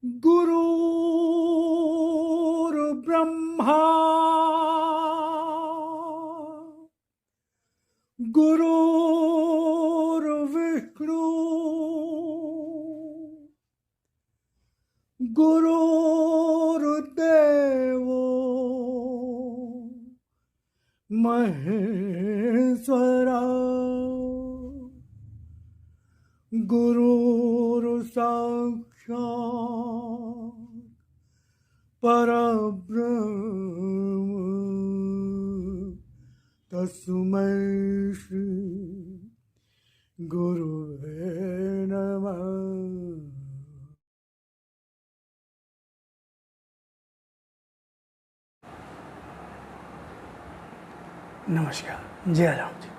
गुरुर्ब्रह्मा गुरुर्विष्णु गुरुर्देवो महेश्वरा गुरुर्साक्षात् परब्रह्म तस्मै श्री गुरुवे नमः। नमस्कार, जय राम जी।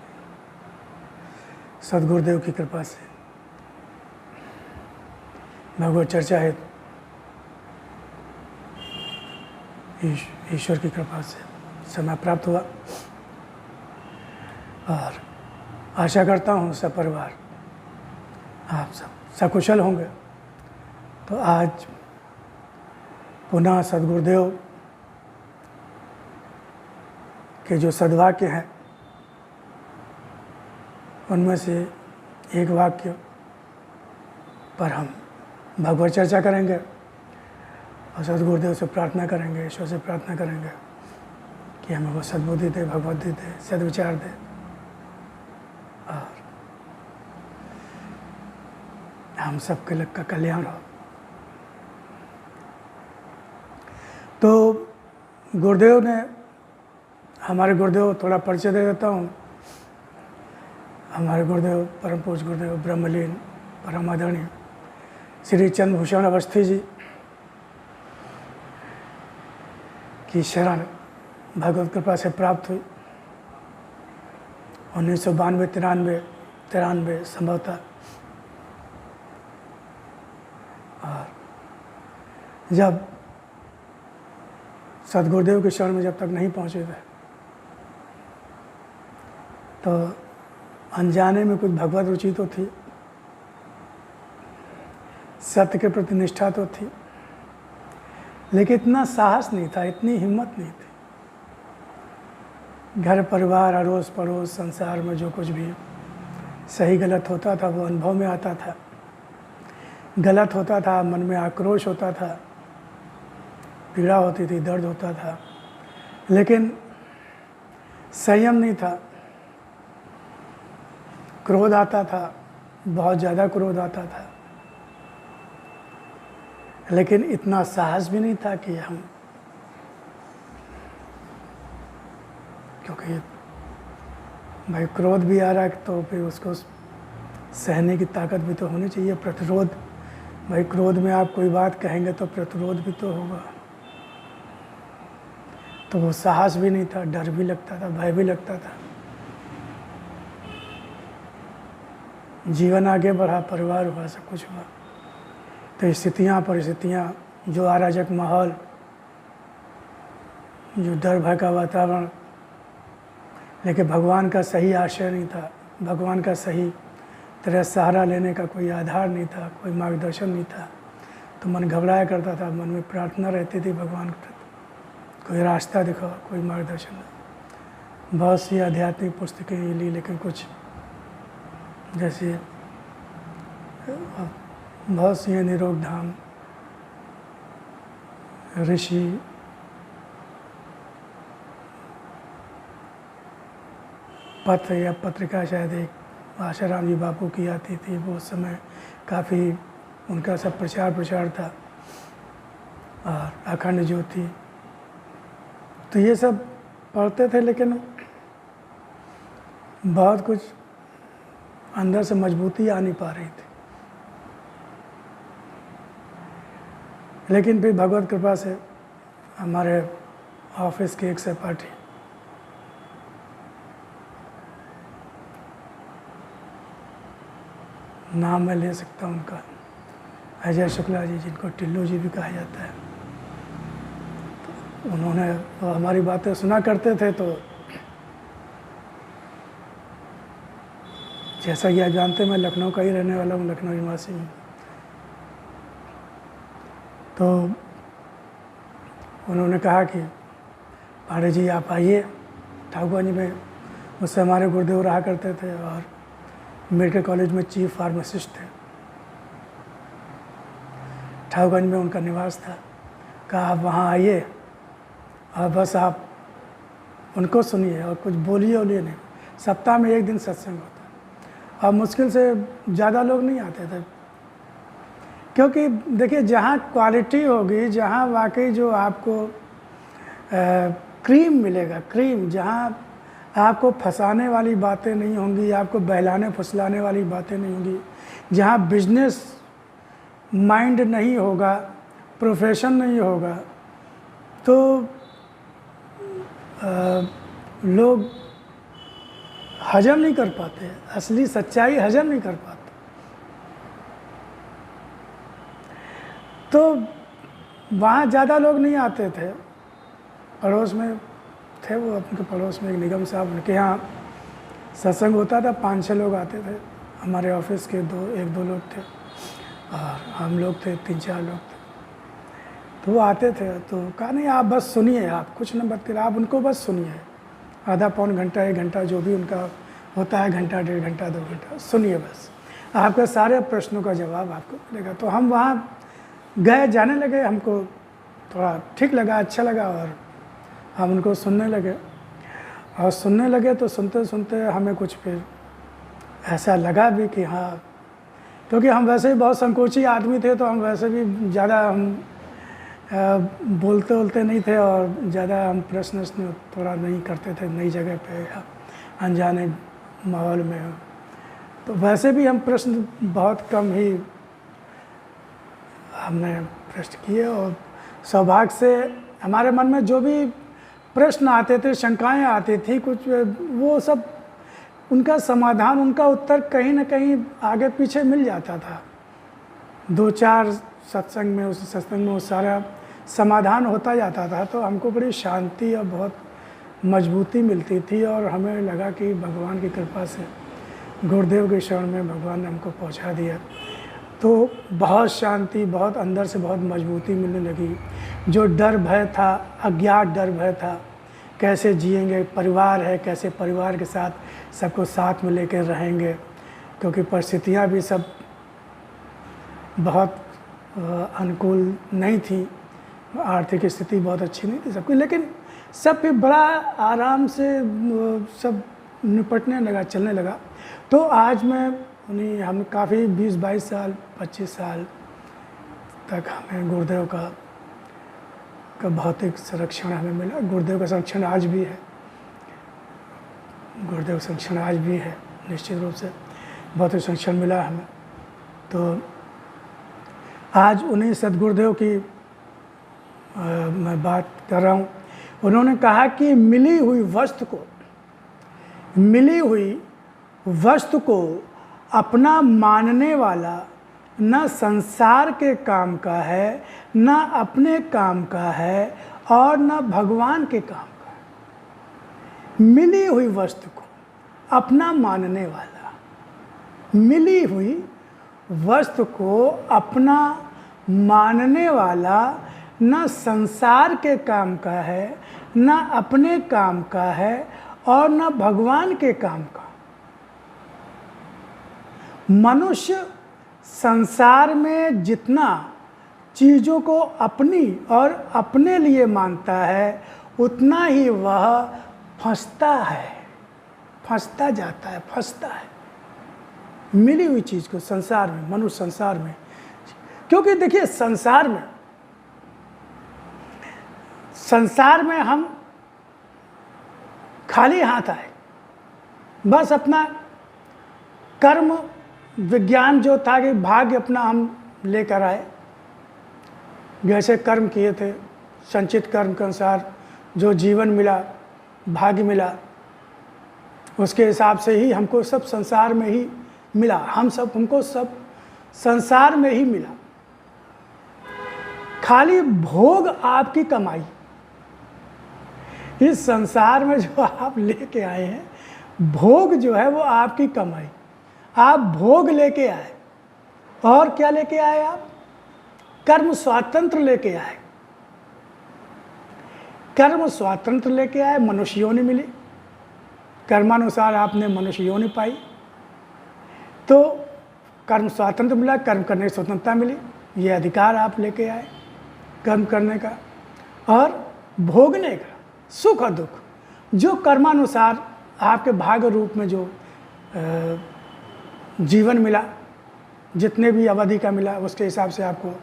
सदगुरुदेव की कृपा से भगवत चर्चा है, ईश्वर की कृपा से समय प्राप्त हुआ और आशा करता हूँ सब परिवार आप सब सकुशल होंगे। तो आज पुनः सदगुरुदेव के जो सद्वाक्य हैं उनमें से एक वाक्य पर हम भगवत चर्चा करेंगे और सदगुरुदेव से प्रार्थना करेंगे, ईश्वर से प्रार्थना करेंगे कि हमें वो सद्बुद्धि दे, भगवद्गीता दे, सद्विचार दे और हम सबके लोग का कल्याण हो। तो गुरुदेव ने, हमारे गुरुदेव, थोड़ा परिचय दे देता हूँ। हमारे गुरुदेव परम पूज्य गुरुदेव ब्रह्मलीन परम आदरणीय श्री चंद्रभूषण अवस्थी जी की शरण भगवत कृपा से प्राप्त हुई 1992-93 संभवतः। और जब सदगुरुदेव के शरण में जब तक नहीं पहुँचे थे तो अनजाने में कुछ भगवत रुचि तो थी, सत्य के प्रति निष्ठा तो थी, लेकिन इतना साहस नहीं था, इतनी हिम्मत नहीं थी। घर परिवार, अड़ोस पड़ोस, संसार में जो कुछ भी सही गलत होता था वो अनुभव में आता था। गलत होता था, मन में आक्रोश होता था, पीड़ा होती थी, दर्द होता था, लेकिन संयम नहीं था। क्रोध आता था, बहुत ज़्यादा क्रोध आता था, लेकिन इतना साहस भी नहीं था कि हम, क्योंकि भाई क्रोध भी आ रहा है तो फिर उसको सहने की ताकत भी तो होनी चाहिए। प्रतिरोध, भाई क्रोध में आप कोई बात कहेंगे तो प्रतिरोध भी तो होगा। तो वो साहस भी नहीं था, डर भी लगता था, भय भी लगता था। जीवन आगे बढ़ा, परिवार हुआ, सब कुछ हुआ, तो स्थितियाँ परिस्थितियाँ, जो अराजक माहौल, जो डर भय का वातावरण, लेकिन भगवान का सही आश्रय नहीं था, भगवान का सही तरह सहारा लेने का कोई आधार नहीं था, कोई मार्गदर्शन नहीं था। तो मन घबराया करता था, मन में प्रार्थना रहती थी भगवान के प्रति, कोई रास्ता दिखाओ, कोई मार्गदर्शन। बहुत सी आध्यात्मिक पुस्तकें ली, लेकिन कुछ जैसे बहुत सी निरोग धाम, ऋषि, पत्र या पत्रिका शायद एक आशाराम जी बापू की आती थी, वो उस समय काफ़ी उनका सब प्रचार था, और अखंड ज्योति, तो ये सब पढ़ते थे, लेकिन बहुत कुछ अंदर से मजबूती आ नहीं पा रही थी। लेकिन फिर भगवत कृपा से हमारे ऑफिस के एक सहपाठी, नाम मैं ले सकता हूँ उनका, अजय शुक्ला जी, जिनको टिल्लू जी भी कहा जाता है, तो उन्होंने हमारी बातें सुना करते थे। तो जैसा कि आप जानते हैं, मैं लखनऊ का ही रहने वाला हूँ, लखनऊ निवासी हूँ। तो उन्होंने कहा कि पांडे जी आप आइए ठाकुरगंज में। उससे हमारे गुरुदेव रहा करते थे और मेडिकल कॉलेज में चीफ फार्मासिस्ट थे। ठाकुरगंज में उनका निवास था। कहा आप वहाँ आइए और बस आप उनको सुनिए और कुछ बोलिए ओलिए नहीं। सप्ताह में 1 दिन सत्संग होता है और मुश्किल से ज़्यादा लोग नहीं आते थे, क्योंकि देखिए जहाँ क्वालिटी होगी, जहाँ वाकई जो आपको क्रीम मिलेगा, क्रीम, जहाँ आपको फंसाने वाली बातें नहीं होंगी, आपको बहलाने फुसलाने वाली बातें नहीं होंगी, जहाँ बिजनेस माइंड नहीं होगा, प्रोफेशन नहीं होगा, तो लोग हजम नहीं कर पाते, असली सच्चाई हजम नहीं कर पाते। तो वहाँ ज़्यादा लोग नहीं आते थे। पड़ोस में थे वो, अपने पड़ोस में एक निगम साहब, उनके यहाँ सत्संग होता था, 5-6 लोग आते थे। हमारे ऑफिस के 1-2 लोग थे और हम लोग थे 3-4 लोग थे। तो वो आते थे तो कहा नहीं आप बस सुनिए, आप कुछ न बात करिए, आप उनको बस सुनिए, आधा पौन घंटा 1 घंटा जो भी उनका होता है, घंटा 1.5 घंटा 2 घंटा सुनिए, बस आपके सारे प्रश्नों का जवाब आपको मिलेगा। तो हम वहाँ गए, जाने लगे, हमको थोड़ा ठीक लगा, अच्छा लगा और हम उनको सुनने लगे। और सुनने लगे तो सुनते सुनते हमें कुछ फिर ऐसा लगा भी कि हाँ, क्योंकि हम वैसे ही बहुत संकोची आदमी थे, तो हम वैसे भी ज़्यादा हम बोलते नहीं थे और ज़्यादा हम प्रश्न थोड़ा नहीं करते थे नई जगह पे या अनजाने माहौल में। तो वैसे भी हम प्रश्न बहुत कम ही हमने प्रश्न किए और सौभाग्य से हमारे मन में जो भी प्रश्न आते थे, शंकाएं आती थी, कुछ वो सब उनका समाधान, उनका उत्तर कहीं ना कहीं आगे पीछे मिल जाता था। 2-4 सत्संग में, उस सत्संग में वो सारा समाधान होता जाता था। तो हमको बड़ी शांति और बहुत मजबूती मिलती थी और हमें लगा कि भगवान की कृपा से गुरुदेव के शरण में भगवान ने हमको पहुंचा दिया। तो बहुत शांति, बहुत अंदर से बहुत मजबूती मिलने लगी। जो डर भय था, अज्ञात डर भय था, कैसे जिएंगे, परिवार है, कैसे परिवार के साथ सबको साथ में लेकर रहेंगे, क्योंकि परिस्थितियाँ भी सब बहुत अनुकूल नहीं थी, आर्थिक स्थिति बहुत अच्छी नहीं थी सबकी, लेकिन सब फिर बड़ा आराम से सब निपटने लगा, चलने लगा। तो आज मैं उन्हीं, हम काफ़ी 20-22 साल 25 साल तक हमें गुरुदेव का भौतिक संरक्षण हमें मिला। गुरुदेव का संरक्षण आज भी है, गुरुदेव संरक्षण आज भी है, निश्चित रूप से भौतिक संरक्षण मिला हमें। तो आज उन्हीं सदगुरुदेव की मैं बात कर रहा हूँ। उन्होंने कहा कि मिली हुई वस्तु को अपना मानने वाला न संसार के काम का है, न अपने काम का है और न भगवान के काम का है। मिली हुई वस्तु को अपना मानने वाला, मिली हुई वस्तु को अपना मानने वाला न संसार के काम का है, न अपने काम का है और न भगवान के काम का। मनुष्य संसार में जितना चीज़ों को अपनी और अपने लिए मानता है, उतना ही वह फंसता है, फंसता जाता है, फंसता है मिली हुई चीज़ को संसार में, मनुष्य संसार में। क्योंकि देखिए संसार में हम खाली हाथ आए, बस अपना कर्म विज्ञान जो था कि भाग्य अपना हम लेकर आए, जैसे कर्म किए थे, संचित कर्म के अनुसार जो जीवन मिला, भाग्य मिला, उसके हिसाब से ही हमको सब संसार में ही मिला। हमको सब संसार में ही मिला। खाली भोग आपकी कमाई, इस संसार में जो आप लेके आए हैं, भोग जो है वो आपकी कमाई, आप भोग लेके आए। और क्या लेके आए आप? कर्म स्वातंत्र लेके आए, कर्म स्वातंत्र लेके आए, मनुष्य योनि मिली, कर्मानुसार आपने मनुष्य योनि पाई, तो कर्म स्वातंत्र मिला, कर्म करने की स्वतंत्रता मिली, ये अधिकार आप लेके आए कर्म करने का और भोगने का, सुख और दुख जो कर्मानुसार आपके भाग्य रूप में जो जीवन मिला, जितने भी अवधि का मिला उसके हिसाब से आपको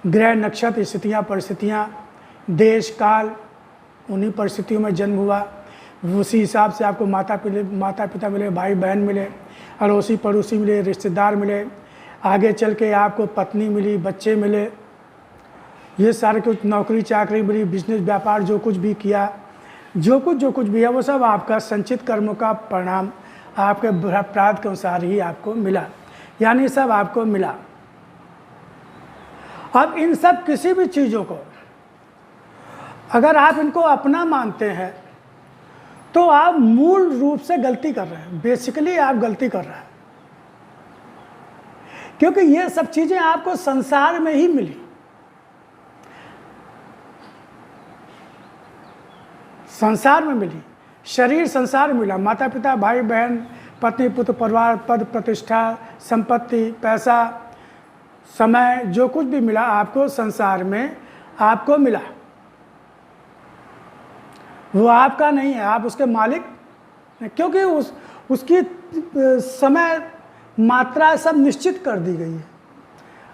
ग्रह नक्षत्र स्थितियाँ परिस्थितियाँ देश काल उन्हीं परिस्थितियों में जन्म हुआ, उसी हिसाब से आपको माता पिता मिले, भाई बहन मिले, अड़ोसी पड़ोसी मिले, रिश्तेदार मिले, आगे चल के आपको पत्नी मिली, बच्चे मिले, ये सारे कुछ नौकरी चाकरी मिली, बिजनेस व्यापार जो कुछ भी किया, जो कुछ भी है वो सब आपका संचित कर्मों का परिणाम आपके प्रारब्ध के अनुसार ही आपको मिला, यानी सब आपको मिला। अब इन सब किसी भी चीज़ों को अगर आप इनको अपना मानते हैं तो आप मूल रूप से गलती कर रहे हैं, बेसिकली आप गलती कर रहे हैं, क्योंकि ये सब चीज़ें आपको संसार में ही मिली। संसार में मिली, शरीर संसार में मिला, माता पिता भाई बहन पत्नी पुत्र परिवार पद प्रतिष्ठा संपत्ति पैसा समय जो कुछ भी मिला आपको संसार में आपको मिला, वो आपका नहीं है, आप उसके मालिक, क्योंकि उसकी समय मात्रा सब निश्चित कर दी गई है।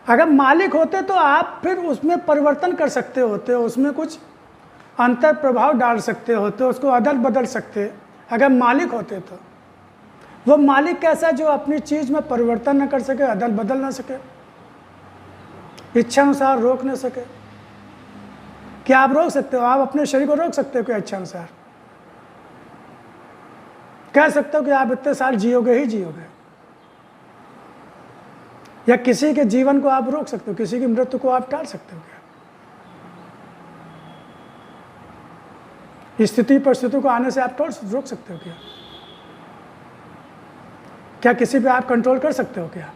अगर मालिक होते तो आप फिर उसमें परिवर्तन कर सकते होते, उसमें कुछ अंतर प्रभाव डाल सकते होते, उसको अदल बदल सकते। अगर मालिक होते तो वो मालिक कैसा, जो अपनी चीज़ में परिवर्तन न कर सके, अदल बदल ना सके, इच्छा अनुसार रोक न सके। क्या आप रोक सकते हो? आप अपने शरीर को रोक सकते हो क्या इच्छा अनुसार? कह सकते हो कि आप इतने साल जियोगे ही जियोगे, या किसी के जीवन को आप रोक सकते हो, किसी की मृत्यु को आप टाल सकते हो क्या? स्थिति परिस्थिति को आने से आप रोक सकते हो क्या? क्या किसी पे आप कंट्रोल कर सकते हो क्या?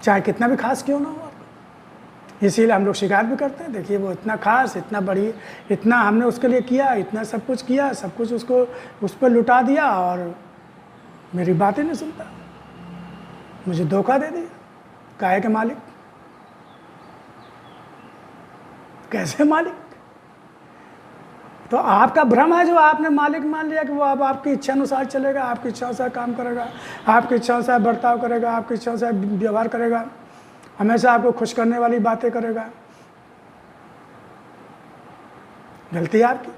चाहे कितना भी खास क्यों ना हो। इसीलिए हम लोग शिकायत भी करते हैं, देखिए वो इतना खास, इतना बड़ी, इतना हमने उसके लिए किया, इतना सब कुछ किया, सब कुछ उसको उस पर लुटा दिया और मेरी बात ही नहीं सुनता, मुझे धोखा दे दिया। काहे के मालिक? कैसे मालिक? तो आपका भ्रम है जो आपने मालिक मान लिया कि वो अब आपकी इच्छा अनुसार चलेगा, आपकी इच्छा अनुसार काम करेगा, आपकी इच्छा अनुसार बर्ताव करेगा, आपकी इच्छा अनुसार व्यवहार करेगा, हमेशा आपको खुश करने वाली बातें करेगा। गलती है आपकी।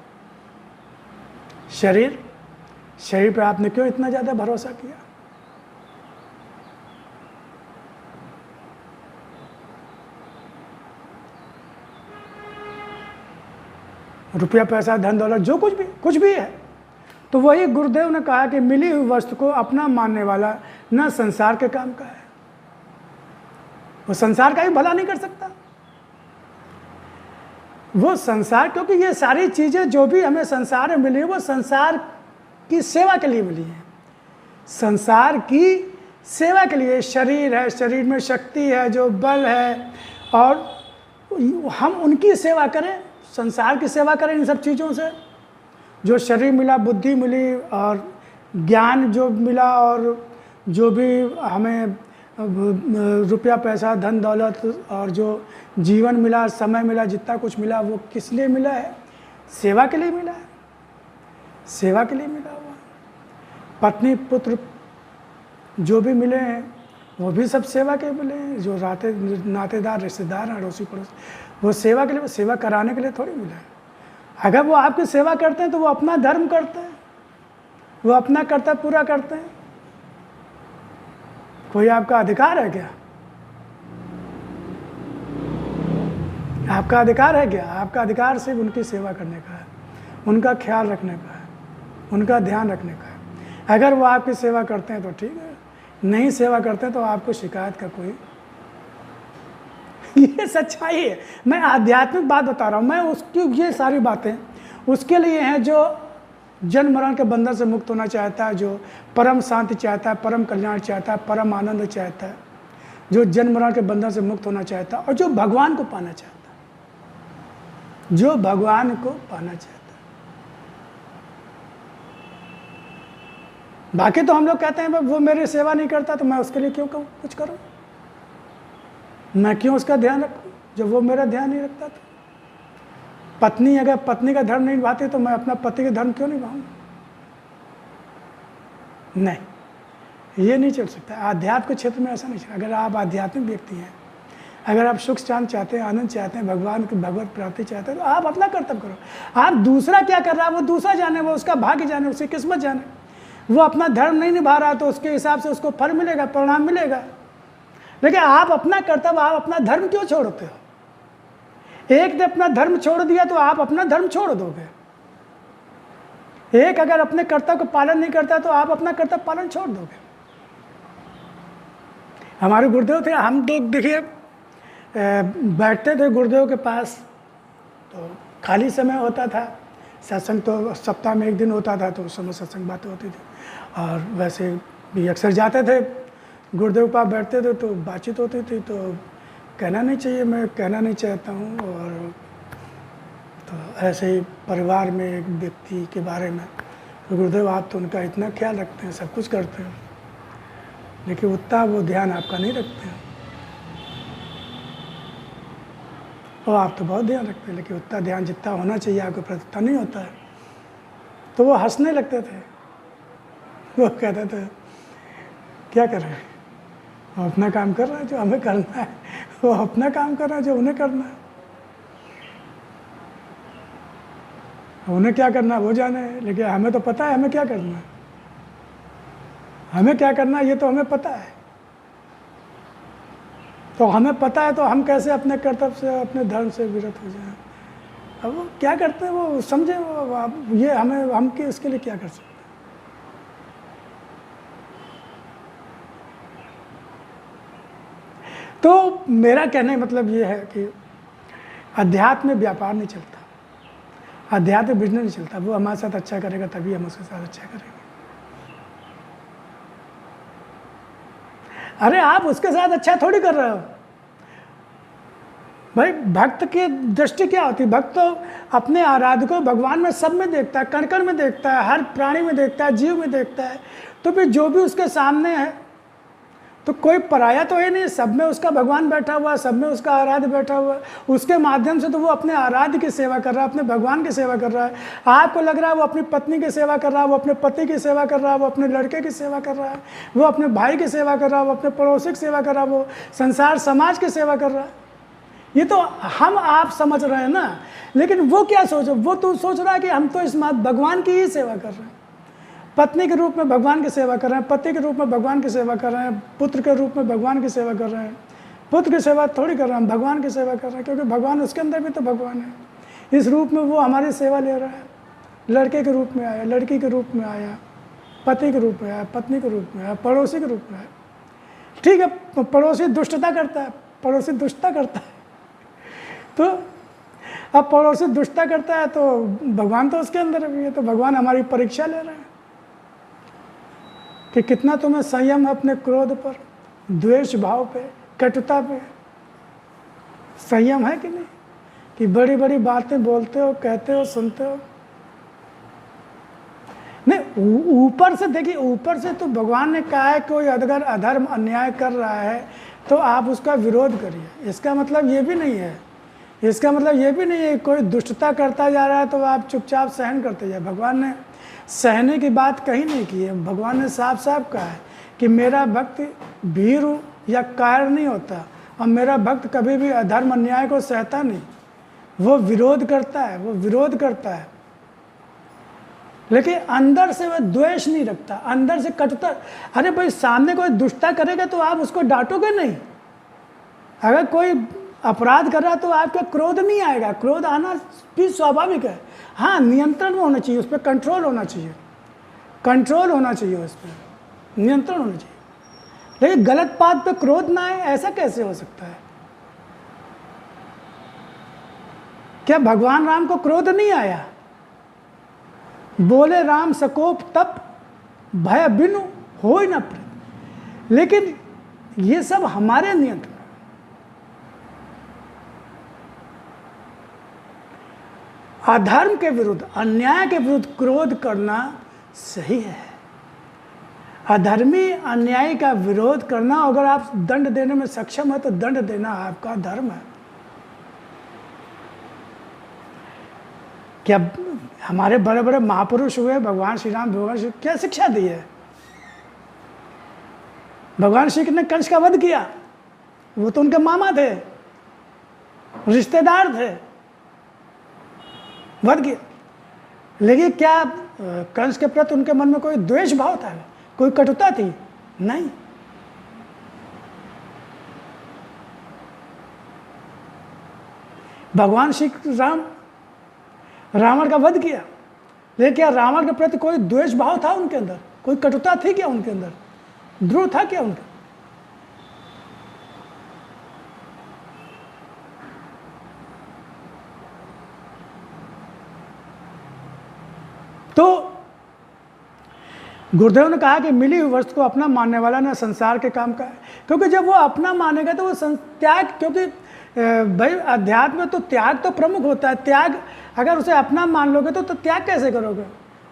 शरीर पे आपने क्यों इतना ज़्यादा भरोसा किया? रुपया पैसा धन दौलत जो कुछ भी है, तो वही गुरुदेव ने कहा कि मिली हुई वस्तु को अपना मानने वाला न संसार के काम का है, वो संसार का भी भला नहीं कर सकता। वो संसार, क्योंकि ये सारी चीज़ें जो भी हमें संसार में मिली वो संसार की सेवा के लिए मिली है, संसार की सेवा के लिए। शरीर है, शरीर में शक्ति है, जो बल है, और हम उनकी सेवा करें, संसार की सेवा करें इन सब चीज़ों से। जो शरीर मिला, बुद्धि मिली और ज्ञान जो मिला, और जो भी हमें रुपया पैसा धन दौलत और जो जीवन मिला, समय मिला, जितना कुछ मिला, वो किस लिए मिला है? सेवा के लिए मिला है, सेवा के लिए मिला हुआ। पत्नी पुत्र जो भी मिले हैं वो भी सब सेवा के मिले हैं। जो नातेदार रिश्तेदार अड़ोसी पड़ोसी, वो सेवा के लिए, सेवा कराने के लिए थोड़ी मिला है। अगर वो आपकी सेवा करते हैं तो वो अपना धर्म करते हैं, वो अपना कर्तव्य पूरा करते हैं। कोई आपका अधिकार है क्या? आपका अधिकार है क्या? आपका अधिकार सिर्फ उनकी सेवा करने का है, उनका ख्याल रखने का है, उनका ध्यान रखने का है। अगर वो आपकी सेवा करते हैं तो ठीक है, नहीं सेवा करते हैं तो आपको शिकायत का कोई ये सच्चाई है। मैं आध्यात्मिक बात बता रहा हूँ, मैं उसकी ये सारी बातें उसके लिए हैं जो जन्म मरण के बंधन से मुक्त होना चाहता है, जो परम शांति चाहता है, परम कल्याण चाहता है, परम आनंद चाहता है, जो जन्म मरण के बंधन से मुक्त होना चाहता और जो भगवान को पाना चाहता, जो भगवान को पाना चाहता। बाकी तो हम लोग कहते हैं वो मेरी सेवा नहीं करता तो मैं उसके लिए क्यों कुछ करूं, मैं क्यों उसका ध्यान रखूं जब वो मेरा ध्यान नहीं रखता। तो पत्नी अगर पत्नी का धर्म नहीं निभाती तो मैं अपना पति का धर्म क्यों निभाऊंगा? नहीं, ये नहीं चल सकता। आध्यात्म के क्षेत्र में ऐसा नहीं चलता। अगर आप आध्यात्मिक व्यक्ति हैं, अगर आप सुख शांति चाहते हैं, आनंद चाहते हैं, भगवान की भगवत प्राप्ति चाहते हैं, तो आप अपना कर्तव्य करो। आप दूसरा क्या कर रहा है वो दूसरा जाने, वो उसका भाग्य जाने, उसकी किस्मत जाने। वो अपना धर्म नहीं निभा रहा तो उसके हिसाब से उसको फल मिलेगा, परिणाम मिलेगा। लेकिन आप अपना कर्तव्य, आप अपना धर्म क्यों छोड़ते हो? एक ने अपना धर्म छोड़ दिया तो आप अपना धर्म छोड़ दोगे। एक अगर अपने कर्तव्य का पालन नहीं करता तो आप अपना कर्तव्य पालन छोड़ दोगे। हमारे गुरुदेव थे, हम लोग देखिए बैठते थे गुरुदेव के पास, तो खाली समय होता था, सत्संग तो सप्ताह में एक दिन होता था, तो उस समय सत्संग बातें होती थी। और वैसे भी अक्सर जाते थे गुरुदेव के पास, बैठते थे तो बातचीत होती थी। तो कहना नहीं चाहिए, मैं कहना नहीं चाहता हूँ। और तो ऐसे ही परिवार में एक व्यक्ति के बारे में, तो गुरुदेव आप तो उनका इतना ख्याल रखते हैं, सब कुछ करते हैं, लेकिन उतना वो ध्यान आपका नहीं रखते हैं। और आप तो बहुत ध्यान रखते हैं, लेकिन उतना ध्यान जितना होना चाहिए आपके प्रति उतना नहीं होता है। तो वो हंसने लगते थे। वो कहते थे क्या कर रहे हैं, वो अपना काम कर रहा है जो हमें करना है, वो अपना काम कर रहा है जो उन्हें करना है। उन्हें क्या करना है वो जाने, लेकिन हमें तो पता है हमें क्या करना है। हमें क्या करना है ये तो हमें पता है। तो हमें पता है तो हम कैसे अपने कर्तव्य से, अपने धर्म से विरत हो जाएं। अब वो क्या करते हैं वो समझे, वो ये हमें हम के इसके लिए क्या कर सकते हैं। तो मेरा कहने मतलब ये है कि अध्यात्म में व्यापार नहीं चलता, अध्यात्म बिजनेस नहीं चलता। वो हमारे साथ अच्छा करेगा तभी हम उसके साथ अच्छा करेंगे। अरे आप उसके साथ अच्छा थोड़ी कर रहे हो भाई। भक्त की दृष्टि क्या होती है? भक्त तो अपने आराधकों भगवान में सब में देखता है, कण कण में देखता है, हर प्राणी में देखता है, जीव में देखता है। तो फिर जो भी उसके सामने है तो कोई पराया तो है नहीं, सब में उसका भगवान बैठा हुआ है, सब में उसका आराध्य बैठा हुआ है। उसके माध्यम से तो वो अपने आराध्य की सेवा कर रहा है, अपने भगवान की सेवा कर रहा है। आपको लग रहा है वो अपनी पत्नी की सेवा कर रहा है, वो अपने पति की सेवा कर रहा है, वो अपने लड़के की सेवा कर रहा है, वो अपने भाई की सेवा कर रहा है, वो अपने पड़ोसी की सेवा कर रहा है, वो संसार समाज की सेवा कर रहा है। ये तो हम आप समझ रहे हैं ना, लेकिन वो क्या सोच, वो तो सोच रहा है कि हम तो इस भगवान की ही सेवा कर रहे हैं। पत्नी के रूप में भगवान की सेवा कर रहे हैं, पति के रूप में भगवान की सेवा कर रहे हैं, पुत्र के रूप में भगवान की सेवा कर रहे हैं। पुत्र की सेवा थोड़ी कर रहे हैं, भगवान की सेवा कर रहे हैं, क्योंकि भगवान उसके अंदर भी तो भगवान है। इस रूप में वो हमारी सेवा ले रहा है। लड़के के रूप में आया, लड़की के रूप में आया, पति के रूप में आया, पत्नी के रूप में आया, पड़ोसी के रूप में आया। ठीक है, पड़ोसी दुष्टता करता है, पड़ोसी दुष्टता करता है, तो अब पड़ोसी दुष्टता करता है तो भगवान तो उसके अंदर भी है। तो भगवान हमारी परीक्षा ले रहे हैं कि कितना तुम्हें संयम है अपने क्रोध पर, द्वेष भाव पे, कटुता पे संयम है कि नहीं, कि बड़ी बड़ी बातें बोलते हो, कहते हो, सुनते हो। नहीं, ऊपर से देखिए, ऊपर से तो भगवान ने कहा है कोई अगर अधर्म अन्याय कर रहा है तो आप उसका विरोध करिए। इसका मतलब ये भी नहीं है, इसका मतलब ये भी नहीं है कोई दुष्टता करता जा रहा है तो आप चुपचाप सहन करते जाए। भगवान ने सहने की बात कहीं नहीं की है। भगवान ने साफ साफ कहा है कि मेरा भक्त भीरु या कायर नहीं होता, और मेरा भक्त कभी भी अधर्म अन्याय को सहता नहीं। वो विरोध करता है, वो विरोध करता है, लेकिन अंदर से वह द्वेष नहीं रखता, अंदर से कटुता। अरे भाई, सामने कोई दुष्टता करेगा तो आप उसको डांटोगे नहीं। अगर कोई अपराध कर रहा है तो आपका क्रोध नहीं आएगा, क्रोध आना भी स्वाभाविक है। हाँ, नियंत्रण में होना चाहिए, उस पर कंट्रोल होना चाहिए, कंट्रोल होना चाहिए, उस पर नियंत्रण होना चाहिए। लेकिन गलत बात पे क्रोध ना आए, ऐसा कैसे हो सकता है? क्या भगवान राम को क्रोध नहीं आया? बोले राम सकोप तप भय बिनु होय न प्रीत। लेकिन ये सब हमारे नियंत्रण। अधर्म के विरुद्ध, अन्याय के विरुद्ध क्रोध करना सही है। अधर्मी अन्यायी का विरोध करना, अगर आप दंड देने में सक्षम है तो दंड देना आपका धर्म है। क्या हमारे बड़े बड़े महापुरुष हुए, भगवान श्री राम, भगवान श्री, क्या शिक्षा दी है? भगवान श्री कृष्ण ने कंस का वध किया, वो तो उनके मामा थे, रिश्तेदार थे, वध किया। लेकिन क्या कंस के प्रति उनके मन में कोई द्वेष भाव था, कोई कटुता थी? नहीं। भगवान श्री राम रावण का वध किया, लेकिन क्या रावण के प्रति कोई द्वेष भाव था उनके अंदर? कोई कटुता थी क्या उनके अंदर? द्रोह था क्या उनका? तो गुरुदेव ने कहा कि मिली हुई वस्तु को अपना मानने वाला ना संसार के काम का है। क्योंकि जब वो अपना मानेगा तो वो त्याग, क्योंकि भाई अध्यात्म में तो त्याग तो प्रमुख होता है। त्याग अगर उसे अपना मान लोगे तो त्याग कैसे करोगे?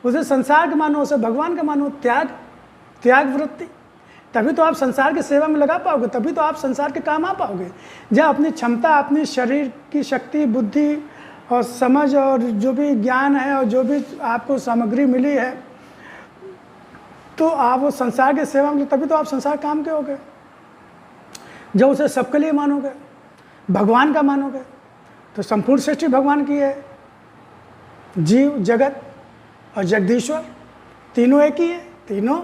उसे संसार का मानो, उसे भगवान का मानो। त्याग वृत्ति, तभी तो आप संसार की सेवा में लगा पाओगे, तभी तो आप संसार के काम आ पाओगे। जब अपनी क्षमता, अपनी शरीर की शक्ति, बुद्धि और समझ और जो भी ज्ञान है और जो भी आपको सामग्री मिली है, तो आप वो संसार की सेवा में, तभी तो आप संसार काम के होगे। जब उसे सबके लिए मानोगे, भगवान का मानोगे, तो संपूर्ण सृष्टि भगवान की है। जीव, जगत और जगदीश्वर तीनों एक ही है, तीनों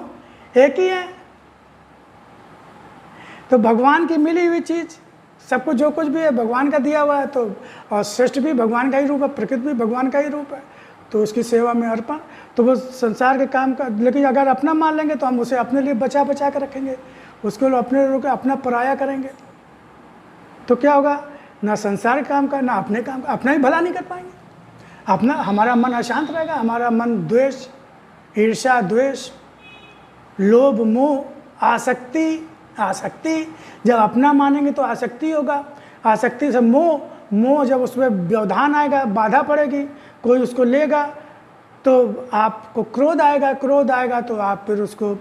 एक ही है। तो भगवान की मिली हुई चीज़, सब कुछ जो कुछ भी है भगवान का दिया हुआ है। तो और सृष्टि भी भगवान का ही रूप है, प्रकृति भी भगवान का ही रूप है। तो उसकी सेवा में अर्पण, तो वो संसार के काम का। लेकिन अगर अपना मान लेंगे तो हम उसे अपने लिए बचा बचा कर रखेंगे, उसको अपने लोग अपना पराया करेंगे, तो क्या होगा? ना संसार काम का, ना अपने काम का, अपना ही भला नहीं कर पाएंगे। अपना, हमारा मन अशांत रहेगा, हमारा मन द्वेष, ईर्ष्या, द्वेष, लोभ, मोह, आसक्ति। जब अपना मानेंगे तो आसक्ति होगा, आसक्ति से मोह जब उसमें व्यवधान आएगा, बाधा पड़ेगी, कोई उसको लेगा तो आपको क्रोध आएगा तो आप फिर उसको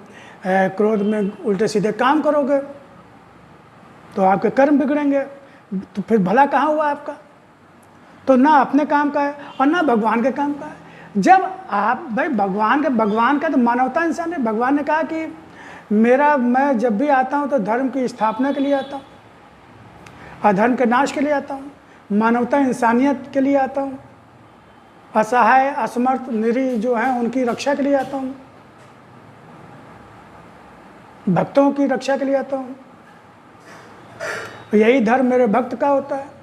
क्रोध में उल्टे सीधे काम करोगे, तो आपके कर्म बिगड़ेंगे, तो फिर भला कहाँ हुआ आपका? तो ना अपने काम का है और ना भगवान के काम का है। जब आप भाई भगवान का तो मानवता इंसान है। भगवान ने कहा कि मैं जब भी आता हूँ तो धर्म की स्थापना के लिए आता हूँ, अधर्म के नाश के लिए आता हूँ, मानवता इंसानियत के लिए आता हूँ, असहाय, असमर्थ, निरीह जो हैं उनकी रक्षा के लिए आता हूँ, भक्तों की रक्षा के लिए आता हूँ। यही धर्म मेरे भक्त का होता है।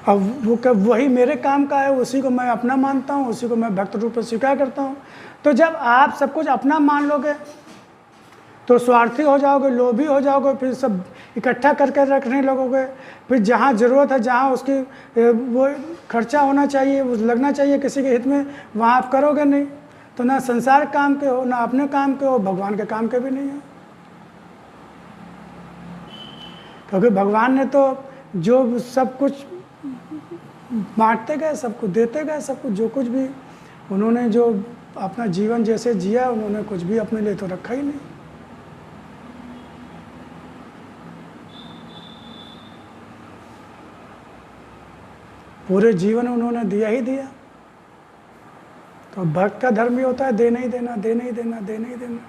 अब वही मेरे काम का है, उसी को मैं अपना मानता हूँ, उसी को मैं भक्त रूप में स्वीकार करता हूँ। तो जब आप सब कुछ अपना मान लोगे तो स्वार्थी हो जाओगे, लोभी हो जाओगे, फिर सब इकट्ठा करके रखने लगोगे। फिर जहाँ ज़रूरत है, जहाँ उसकी वो खर्चा होना चाहिए, वो लगना चाहिए किसी के हित में, वहाँ आप करोगे नहीं। तो ना संसार काम के हो, ना अपने काम के हो, भगवान के काम के भी नहीं हो। क्योंकि भगवान ने तो जो सब कुछ बांटते गए, सबको देते गए, सब कुछ जो कुछ भी उन्होंने जो अपना जीवन जैसे जिया, उन्होंने कुछ भी अपने लिए तो रखा ही नहीं। पूरे जीवन उन्होंने दिया ही दिया। तो भक्त का धर्म ही होता है देना ही देना, देना ही देना, देना ही देना।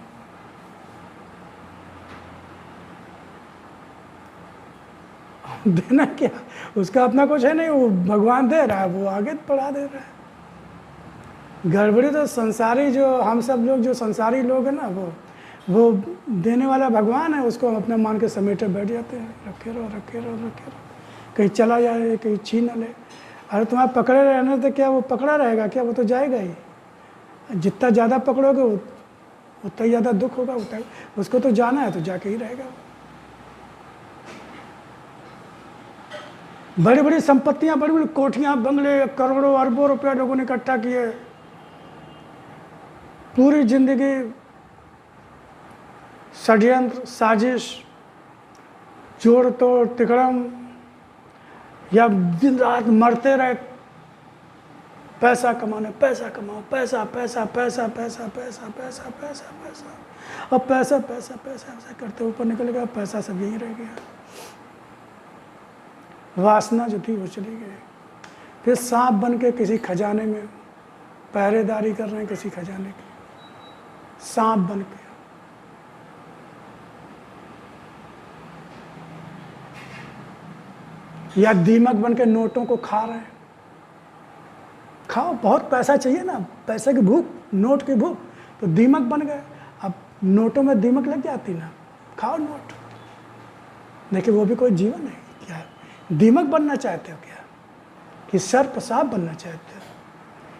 देना क्या, उसका अपना कुछ है नहीं, वो भगवान दे रहा है, वो आगे बढ़ा दे रहा है। गड़बड़ी तो संसारी, जो हम सब लोग जो संसारी लोग हैं ना, वो देने वाला भगवान है, उसको हम अपना मान के समेटे बैठ जाते हैं। रखे रहो, रखे रहो, रखे रहो, कहीं चला जाए, कहीं छीन ले। अरे तुम्हारा पकड़े रहने तो क्या वो पकड़ा रहेगा क्या? वो तो जाएगा ही। जितना ज़्यादा पकड़ोगे उतना ही ज़्यादा दुख होगा, उतना उसको तो जाना है, तो जाके ही रहेगा। बड़ी बड़ी संपत्तियां, बड़ी बड़ी कोठियां, बंगले, करोड़ों अरबों रुपया लोगों ने इकट्ठा किए, पूरी जिंदगी षड्यंत्र, साजिश, जोड़ तोड़, तिकड़म, या दिन रात मरते रहे पैसा कमाने, पैसा कमाओ, पैसा पैसा पैसा पैसा पैसा पैसा पैसा पैसा, अब पैसा पैसा पैसा ऐसा करते ऊपर निकल गया, पैसा सब यहीं रह गया, वासना जो थी वो चली गई। फिर सांप बन के किसी खजाने में पहरेदारी कर रहे हैं, किसी खजाने की, सांप बन के। या दीमक बन के नोटों को खा रहे हैं। खाओ, बहुत पैसा चाहिए ना, पैसे की भूख, नोट की भूख, तो दीमक बन गए। अब नोटों में दीमक लग जाती ना, खाओ नोट। देखिए वो भी कोई जीवन है क्या? दीमक बनना चाहते हो क्या? कि सर्प सांप बनना चाहते हो?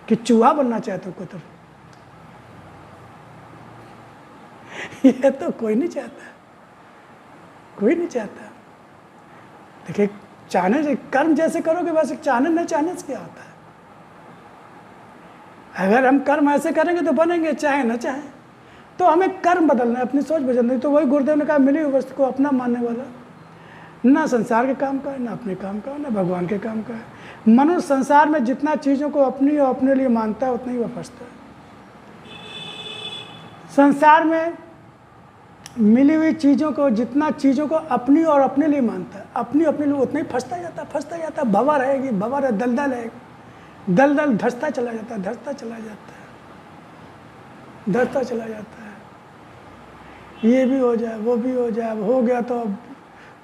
कि चूहा बनना चाहते हो कोई तरफ? ये तो कोई नहीं चाहता, कोई नहीं चाहता। देखिए चाहने से, कर्म जैसे करोगे वैसे, चाहने न चाहने से क्या होता है? अगर हम कर्म ऐसे करेंगे तो बनेंगे, चाहे न चाहे। तो हमें कर्म बदलना है, अपनी सोच बदलनी है। तो वही गुरुदेव ने कहा, मिली हुई वस्तु को अपना मानने वाला ना संसार के काम का है, ना अपने काम का है, ना भगवान के काम का है। मनुष्य संसार में जितना चीज़ों को अपनी और अपने लिए मानता है उतना ही वह फंसता है। संसार में मिली हुई चीज़ों को, जितना चीज़ों को अपनी और अपने लिए मानता है, अपनी अपने लिए, उतना ही फंसता जाता है। भंवर रहेगी, भंवर है, दलदल है, दलदल धंसता चला जाता है, धंसता चला जाता है, धंसता चला जाता है। ये भी हो जाए, वो भी हो जाए, अब हो गया तो अब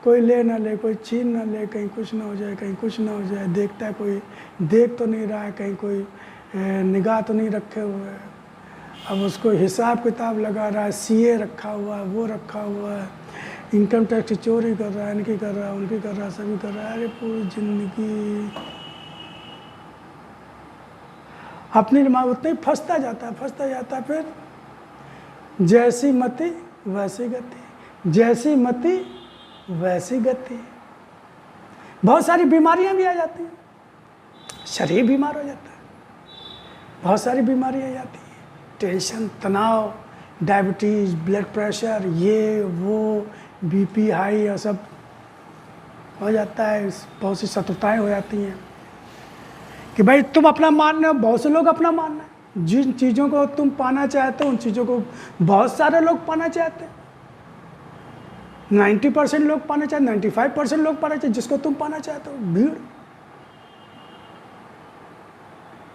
कोई ले ना ले, कोई छीन ना ले, कहीं कुछ ना हो जाए, कहीं कुछ ना हो जाए। देखता है कोई, देख तो नहीं रहा है, कहीं कोई निगाह तो नहीं रखे हुए है। अब उसको हिसाब किताब लगा रहा है, सीए रखा हुआ है, वो रखा हुआ है, इनकम टैक्स की चोरी कर रहा है, इनकी कर रहा है, उनकी कर रहा है, सभी कर रहा है। अरे पूरी जिंदगी अपनी दिमाग उतना ही फंसता जाता है। फिर जैसी मति वैसी गति, जैसी मति वैसी गति। बहुत सारी बीमारियां भी आ जाती हैं, शरीर बीमार हो जाता है, बहुत सारी बीमारियां आ जाती हैं, टेंशन, तनाव, डायबिटीज़, ब्लड प्रेशर, ये वो, बीपी हाई, और सब हो जाता है। बहुत सी शत्रुताएं हो जाती हैं कि भाई तुम अपना मान रहे हो, बहुत से लोग अपना मान रहे हैं। जिन चीज़ों को तुम पाना चाहते हो उन चीज़ों को बहुत सारे लोग पाना चाहते हैं। 90% लोग पाना चाहते, 95% लोग पाना चाहते, जिसको तुम पाना चाहते हो। भीड़,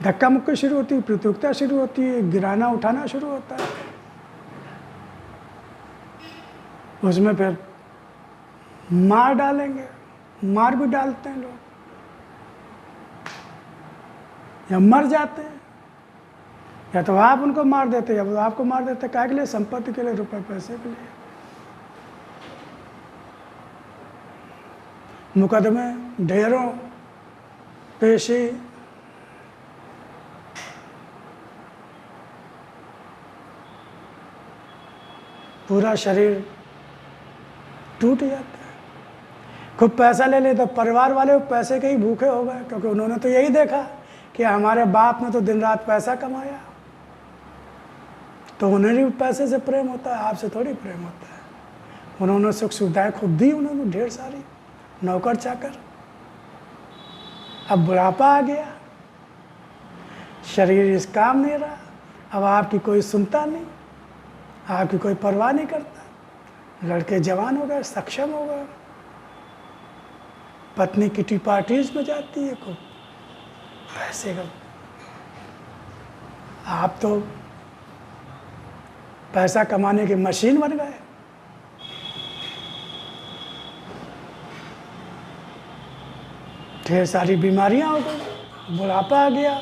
धक्का मुक्की शुरू होती है, प्रतियोगिता शुरू होती है, गिराना उठाना शुरू होता है। उसमें फिर मार डालेंगे, मार भी डालते हैं लोग, या मर जाते हैं, या तो आप उनको मार देते हैं, या वो आपको मार देते हैं। क्या के लिए? संपत्ति के लिए, रुपए पैसे के लिए। मुकदमे ढेरों, पेशी, पूरा शरीर टूट जाता है। खूब पैसा ले ले तो परिवार वाले पैसे के ही भूखे हो गए, क्योंकि उन्होंने तो यही देखा कि हमारे बाप ने तो दिन रात पैसा कमाया, तो उन्हें भी पैसे से प्रेम होता है, आपसे थोड़ी प्रेम होता है। उन्होंने सुख सुविधाएं खूब दी, उन्होंने ढेर सारी, नौकर चाकर। अब बुढ़ापा आ गया, शरीर इस काम नहीं रहा, अब आपकी कोई सुनता नहीं, आपकी कोई परवाह नहीं करता। लड़के जवान हो गए, सक्षम हो गए, पत्नी किटी पार्टीज में जाती है, खूब पैसे का। आप तो पैसा कमाने की मशीन बन गए। ढेर सारी बीमारियां हो गई, बुढ़ापा आ गया,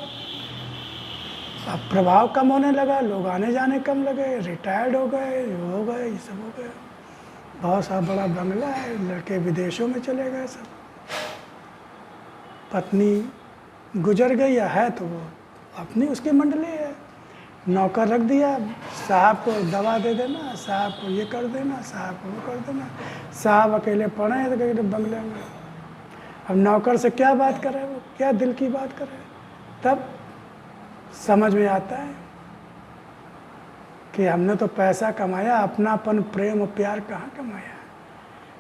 अब प्रभाव कम होने लगा, लोग आने जाने कम लगे, रिटायर्ड हो गए, हो गए, ये सब हो गए। बहुत सा बड़ा बंगला है, लड़के विदेशों में चले गए सब। पत्नी गुजर गई या है तो वो अपनी उसकी मंडली है, नौकर रख दिया, साहब को दवा दे देना, साहब को ये कर देना, साहब को वो कर देना। साहब अकेले पड़े हैं तो कहीं बंगले में। अब नौकर से क्या बात करे, वो क्या दिल की बात करे। तब समझ में आता है कि हमने तो पैसा कमाया, अपनापन प्रेम और प्यार कहाँ कमाया,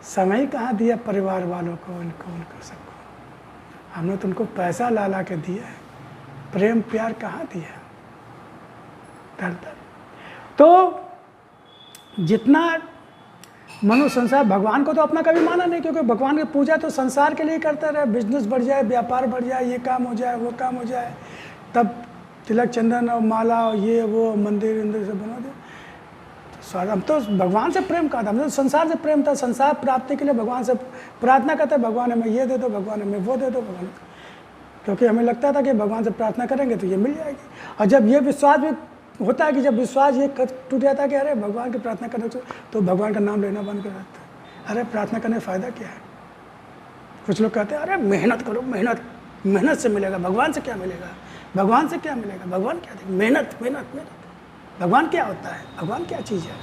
समय कहाँ दिया परिवार वालों को, उनको सबको। हमने तो उनको पैसा ला ला के दिया है, प्रेम प्यार कहाँ दिया। तो जितना मनुष्य संसार, भगवान को तो अपना कभी माना नहीं, क्योंकि भगवान की पूजा तो संसार के लिए करते रहे, बिजनेस बढ़ जाए, व्यापार बढ़ जाए, ये काम हो जाए, वो काम हो जाए, तब तिलक चंदन और माला और ये वो मंदिर से बना दे। तो हम तो भगवान से प्रेम कहा था, हमने तो संसार से प्रेम था, संसार प्राप्ति के लिए भगवान से प्रार्थना करते, भगवान हमें ये दे दो, भगवान हमें वो दे दो, भगवान, क्योंकि हमें लगता था कि भगवान से प्रार्थना करेंगे तो ये मिल जाएगी। और जब ये विश्वास भी होता है कि जब विश्वास ये टूट जाता है कि अरे भगवान की प्रार्थना करने से, तो भगवान का नाम लेना बंद कर देते हैं। अरे प्रार्थना करने फ़ायदा क्या है? कुछ लोग कहते हैं अरे मेहनत करो, मेहनत से मिलेगा, भगवान से क्या मिलेगा, भगवान से क्या मिलेगा, भगवान क्या देगा, मेहनत मेहनत मेहनत। भगवान क्या होता है, भगवान क्या चीज़ है?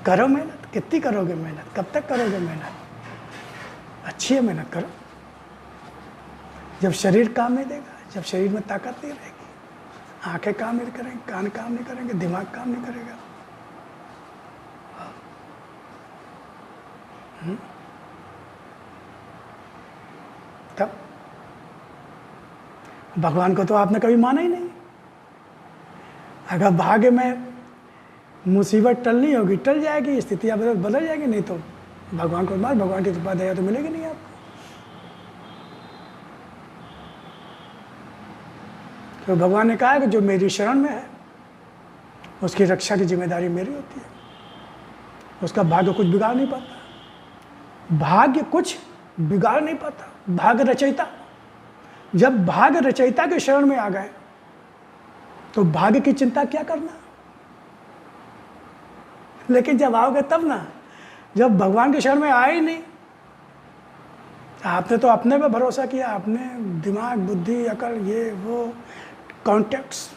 करो मेहनत, कितनी करोगे मेहनत, कब तक करोगे मेहनत? अच्छी है मेहनत करो। जब शरीर काम नहीं देगा, जब शरीर में ताकत नहीं रहेगी, आंखें काम नहीं करेंगे, कान काम नहीं करेंगे, दिमाग काम नहीं करेगा, तब भगवान को तो आपने कभी माना ही नहीं। अगर भाग्य में मुसीबत टलनी होगी, टल जाएगी, स्थितियां बदल जाएगी, नहीं तो भगवान को मार, भगवान की कृपा दया तो मिलेगी नहीं आपको। तो भगवान ने कहा है कि जो मेरी शरण में है उसकी रक्षा की जिम्मेदारी मेरी होती है, उसका भाग्य कुछ बिगाड़ नहीं पाता, भाग्य कुछ बिगाड़ नहीं पाता। भाग्य रचयिता, जब भाग्य रचयिता के शरण में आ गए तो भाग्य की चिंता क्या करना। लेकिन जब आओगे तब ना, जब भगवान के शरण में आए ही नहीं, आपने तो अपने पे भरोसा किया, आपने दिमाग बुद्धि अकल ये वो कॉन्टेक्ट्स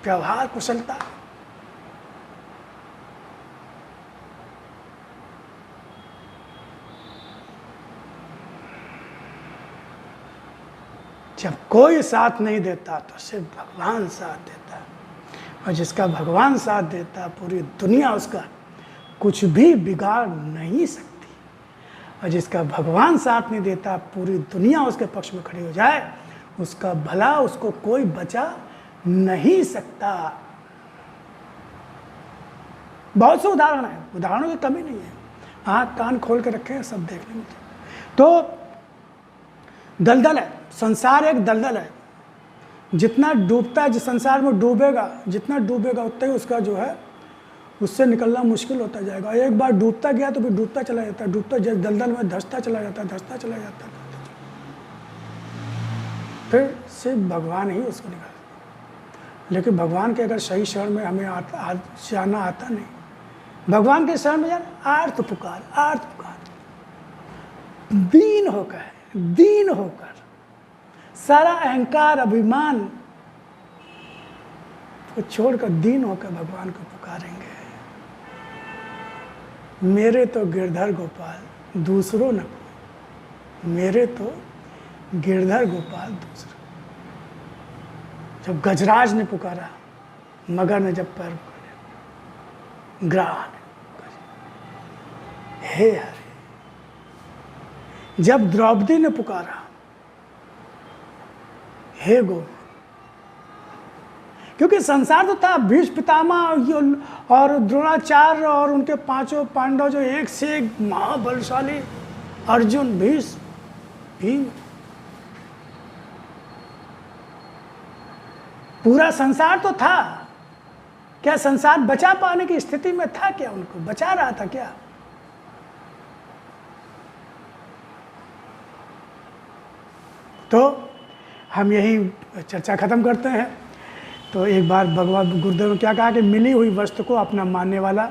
व्यवहार कुशलता, जब कोई साथ नहीं देता तो सिर्फ भगवान साथ देता है, और जिसका भगवान साथ देता पूरी दुनिया उसका कुछ भी बिगाड़ नहीं सकती, और जिसका भगवान साथ नहीं देता पूरी दुनिया उसके पक्ष में खड़ी हो जाए, उसका भला उसको कोई बचा नहीं सकता। बहुत से उदाहरण है, उदाहरणों की कमी नहीं है, आँख कान खोल के रखे हैं, सब देखने में। तो दलदल है, संसार एक दलदल है, जितना डूबता है, जिस संसार में डूबेगा, जितना डूबेगा उतना ही उसका जो है उससे निकलना मुश्किल होता जाएगा। एक बार डूबता गया तो फिर डूबता चला जाता है, डूबता दलदल में धंसता चला जाता है, धंसता चला जाता है, फिर सिर्फ भगवान ही उसको निकालता। लेकिन भगवान के अगर सही शरण में हमें जाना आता नहीं, भगवान के शरण में जाना, आर्त पुकार, दीन होकर सारा अहंकार अभिमान को छोड़कर दीन होकर भगवान को पुकारेंगे। मेरे तो गिरधर गोपाल दूसरों न, मेरे तो गिरधर गोपाल दूसरों। जब गजराज ने पुकारा, मगर ने जब पैर पकड़े, ग्राह ने हे हरे, जब द्रौपदी ने पुकारा, हे गोविंद, क्योंकि संसार तो था, भीष्म पितामह और द्रोणाचार्य और उनके पांचों पांडव जो एक से एक महाबलशाली, अर्जुन भीष्म भीम, पूरा संसार तो था। क्या संसार बचा पाने की स्थिति में था? क्या उनको बचा रहा था क्या? तो हम यही चर्चा खत्म करते हैं। तो एक बार भगवान गुरुदेव ने क्या कहा कि मिली हुई वस्तु को अपना मानने वाला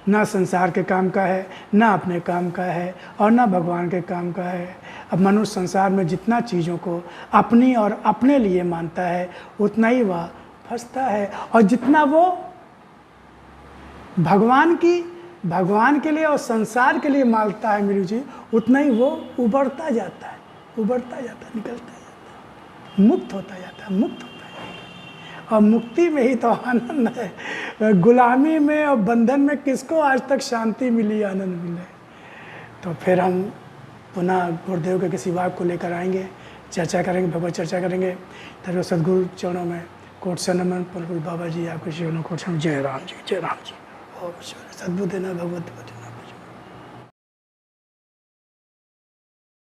ना संसार के काम का है, ना अपने काम का है, और ना भगवान के काम का है। अब मनुष्य संसार में जितना चीज़ों को अपनी और अपने लिए मानता है उतना ही वह फंसता है, और जितना वो भगवान के लिए और संसार के लिए मानता है मेरी जी, उतना ही वो उबरता जाता है, निकलता जाता है, मुक्त होता जाता है, और मुक्ति में ही तो आनंद है। गुलामी में और बंधन में किसको आज तक शांति मिली, आनंद मिले? तो फिर हम पुनः गुरुदेव के किसी वाक्य को लेकर आएंगे, चर्चा करेंगे, भगवत चर्चा करेंगे। तब सदगुरु चरणों में कोट से नमन। पुनः बाबा जी आपके चरणों कोट से जय राम जी, जय राम जी। ओम सदबुद्ध देना भगवत